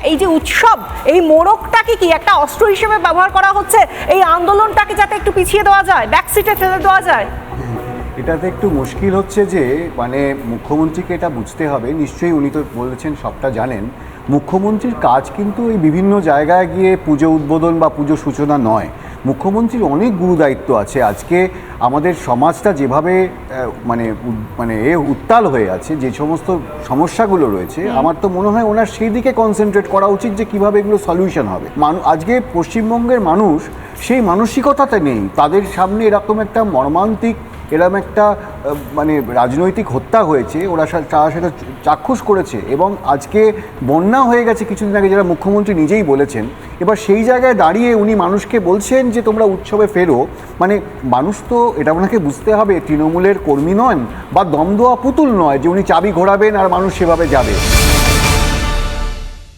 এই যে উৎসব, এই মোড়কটাকে কি একটা অস্ত্র হিসেবে ব্যবহার করা হচ্ছে এই আন্দোলনটাকে যাতে একটু পিছিয়ে দেওয়া যায়, ব্যাকসিটে ফেলে দেওয়া যায়? এটাতে একটু মুশকিল হচ্ছে যে মানে মুখ্যমন্ত্রীকে এটা বুঝতে হবে, নিশ্চয়ই উনি তো বলেছেন সবটা জানেন। মুখ্যমন্ত্রীর কাজ কিন্তু এই বিভিন্ন জায়গায় গিয়ে পুজো উদ্বোধন বা পুজো সূচনা নয়। মুখ্যমন্ত্রীর অনেক গুরুদায়িত্ব আছে। আজকে আমাদের সমাজটা যেভাবে মানে মানে উত্তাল হয়ে আছে, যে সমস্ত সমস্যাগুলো রয়েছে, আমার তো মনে হয় ওনার সেই দিকে কনসেন্ট্রেট করা উচিত যে কীভাবে এগুলো সলিউশন হবে। আজকে পশ্চিমবঙ্গের মানুষ সেই মানসিকতাতে নেই। তাদের সামনে এরকম একটা মর্মান্তিক, এরকম একটা মানে রাজনৈতিক হত্যা হয়েছে, তারা সেটা চাক্ষুষ করেছে, এবং আজকে বন্যা হয়ে গেছে কিছুদিন আগে, যারা মুখ্যমন্ত্রী নিজেই বলেছেন। এবার সেই জায়গায় দাঁড়িয়ে উনি মানুষকে বলছেন যে তোমরা উৎসবে ফেরো। মানে মানুষ তো এটা ওনাকে বুঝতে হবে, তৃণমূলের কর্মী নন বা দমদোয়া পুতুল নয় যে উনি চাবি ঘোরাবেন আর মানুষ সেভাবে যাবে।